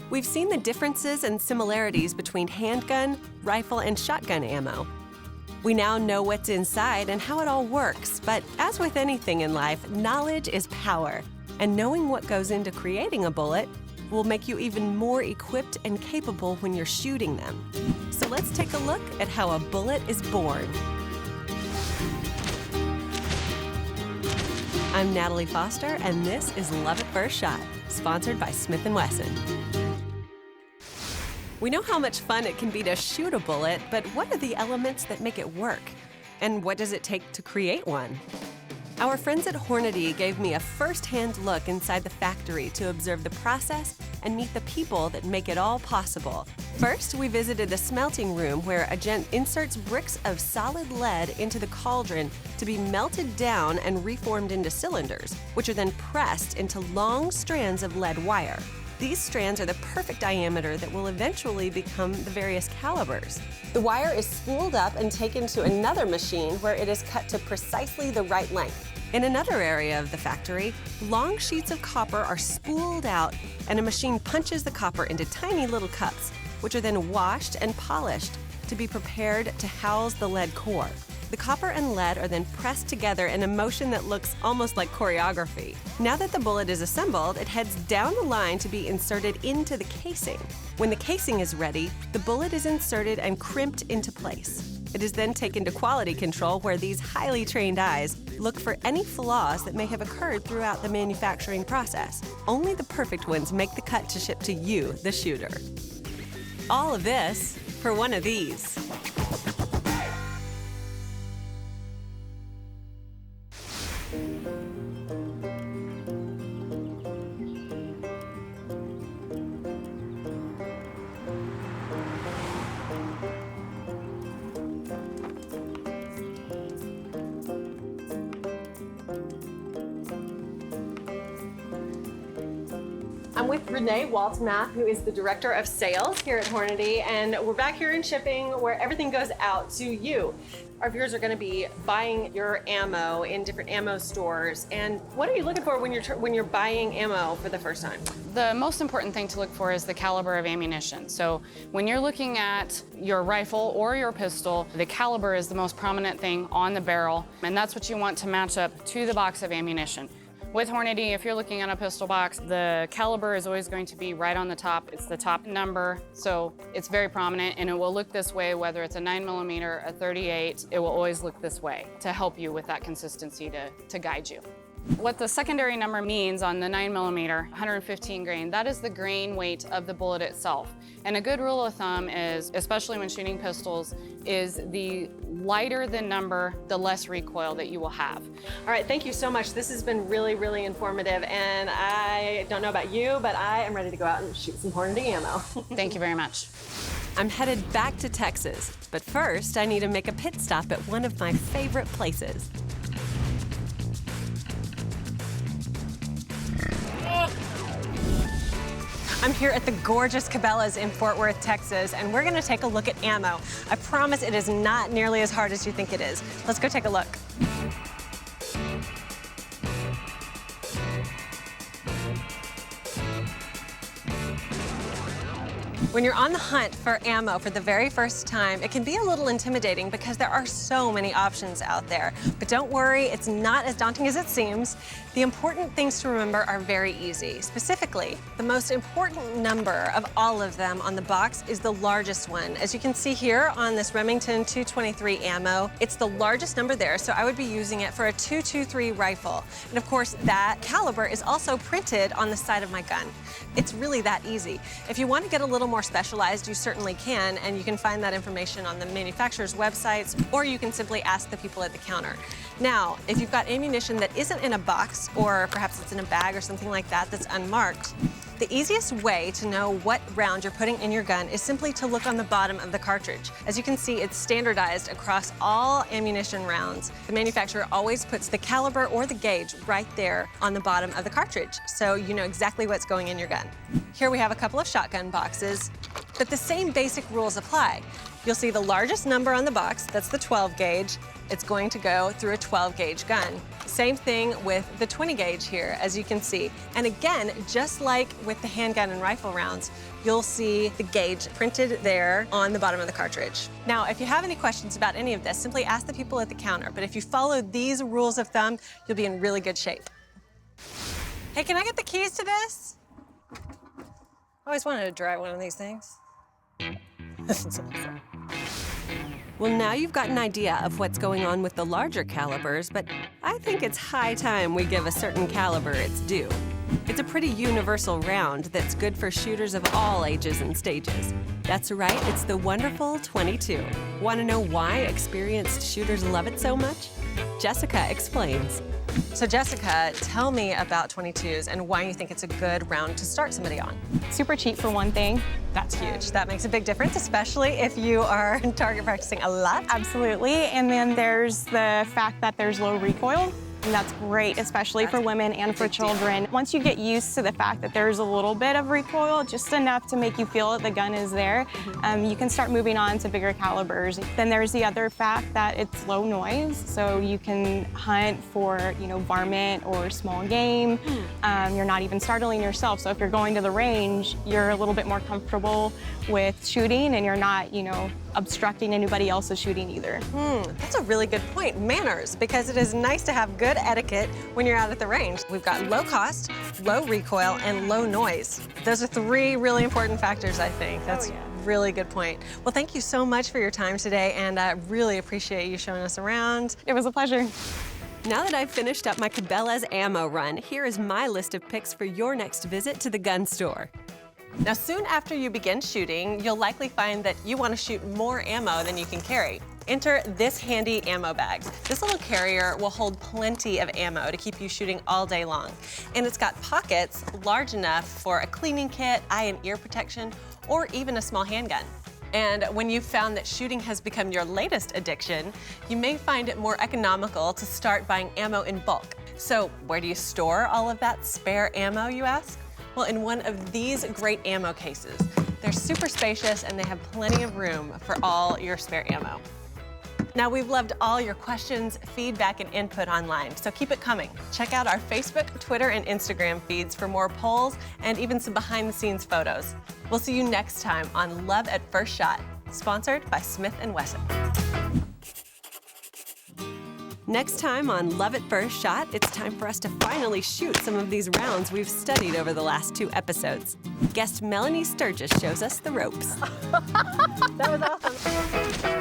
We've seen the differences and similarities between handgun, rifle, and shotgun ammo. We now know what's inside and how it all works, but as with anything in life, knowledge is power, and knowing what goes into creating a bullet will make you even more equipped and capable when you're shooting them. So let's take a look at how a bullet is born. I'm Natalie Foster, and this is Love at First Shot, sponsored by Smith Wesson. We know how much fun it can be to shoot a bullet, but what are the elements that make it work? And what does it take to create one? Our friends at Hornady gave me a first-hand look inside the factory to observe the process and meet the people that make it all possible. First, we visited the smelting room where a gent inserts bricks of solid lead into the cauldron to be melted down and reformed into cylinders, which are then pressed into long strands of lead wire. These strands are the perfect diameter that will eventually become the various calibers. The wire is spooled up and taken to another machine where it is cut to precisely the right length. In another area of the factory, long sheets of copper are spooled out and a machine punches the copper into tiny little cups, which are then washed and polished to be prepared to house the lead core. The copper and lead are then pressed together in a motion that looks almost like choreography. Now that the bullet is assembled, it heads down the line to be inserted into the casing. When the casing is ready, the bullet is inserted and crimped into place. It is then taken to quality control where these highly trained eyes look for any flaws that may have occurred throughout the manufacturing process. Only the perfect ones make the cut to ship to you, the shooter. All of this for one of these. I'm with Renee Waltmath, who is the Director of Sales here at Hornady, and we're back here in shipping where everything goes out to you. Our viewers are going to be buying your ammo in different ammo stores. And what are you looking for when you're buying ammo for the first time? The most important thing to look for is the caliber of ammunition. So when you're looking at your rifle or your pistol, the caliber is the most prominent thing on the barrel, and that's what you want to match up to the box of ammunition. With Hornady, if you're looking at a pistol box, the caliber is always going to be right on the top. It's the top number, so it's very prominent, and it will look this way whether it's a 9mm, a 38, it will always look this way to help you with that consistency to guide you. What the secondary number means on the 9mm, 115 grain, that is the grain weight of the bullet itself. And a good rule of thumb is, especially when shooting pistols, is the lighter the number, the less recoil that you will have. All right, thank you so much. This has been really, really informative, and I don't know about you, but I am ready to go out and shoot some Hornady ammo. Thank you very much. I'm headed back to Texas, but first I need to make a pit stop at one of my favorite places. I'm here at the gorgeous Cabela's in Fort Worth, Texas, and we're gonna take a look at ammo. I promise it is not nearly as hard as you think it is. Let's go take a look. When you're on the hunt for ammo for the very first time, it can be a little intimidating because there are so many options out there. But don't worry, it's not as daunting as it seems. The important things to remember are very easy. Specifically, the most important number of all of them on the box is the largest one. As you can see here on this Remington 223 ammo, it's the largest number there, so I would be using it for a 223 rifle. And of course, that caliber is also printed on the side of my gun. It's really that easy. If you want to get a little more specialized, you certainly can, and you can find that information on the manufacturer's websites, or you can simply ask the people at the counter. Now, if you've got ammunition that isn't in a box, or perhaps it's in a bag or something like that that's unmarked, the easiest way to know what round you're putting in your gun is simply to look on the bottom of the cartridge. As you can see, it's standardized across all ammunition rounds. The manufacturer always puts the caliber or the gauge right there on the bottom of the cartridge, so you know exactly what's going in your gun. Here we have a couple of shotgun boxes, but the same basic rules apply. You'll see the largest number on the box, that's the 12 gauge. It's going to go through a 12 gauge gun. Same thing with the 20 gauge here, as you can see. And again, just like with the handgun and rifle rounds, you'll see the gauge printed there on the bottom of the cartridge. Now, if you have any questions about any of this, simply ask the people at the counter. But if you follow these rules of thumb, you'll be in really good shape. Hey, can I get the keys to this? I always wanted to drive one of these things. This is awesome. Well, now you've got an idea of what's going on with the larger calibers, but I think it's high time we give a certain caliber its due. It's a pretty universal round that's good for shooters of all ages and stages. That's right, it's the wonderful .22. Want to know why experienced shooters love it so much? Jessica explains. So Jessica, tell me about .22s and why you think it's a good round to start somebody on. Super cheap for one thing. That's huge. That makes a big difference, especially if you are target practicing a lot. Absolutely. And then there's the fact that there's low recoil. And that's great, especially for women and for children. Once you get used to the fact that there's a little bit of recoil, just enough to make you feel that the gun is there, you can start moving on to bigger calibers. Then there's the other fact that it's low noise, so you can hunt for, varmint or small game. You're not even startling yourself, so if you're going to the range, you're a little bit more comfortable with shooting, and you're not, obstructing anybody else's shooting either. That's a really good point. Manners, because it is nice to have good etiquette when you're out at the range. We've got low cost, low recoil, and low noise. Those are three really important factors, I think. That's a really good point. Well, thank you so much for your time today, and I really appreciate you showing us around. It was a pleasure. Now that I've finished up my Cabela's ammo run, here is my list of picks for your next visit to the gun store. Now, soon after you begin shooting, you'll likely find that you want to shoot more ammo than you can carry. Enter this handy ammo bag. This little carrier will hold plenty of ammo to keep you shooting all day long. And it's got pockets large enough for a cleaning kit, eye and ear protection, or even a small handgun. And when you've found that shooting has become your latest addiction, you may find it more economical to start buying ammo in bulk. So where do you store all of that spare ammo, you ask? Well, in one of these great ammo cases. They're super spacious and they have plenty of room for all your spare ammo. Now, we've loved all your questions, feedback, and input online, so keep it coming. Check out our Facebook, Twitter, and Instagram feeds for more polls and even some behind-the-scenes photos. We'll see you next time on Love at First Shot, sponsored by Smith Wesson. Next time on Love at First Shot, it's time for us to finally shoot some of these rounds we've studied over the last 2 episodes. Guest Melanie Sturgis shows us the ropes. That was awesome.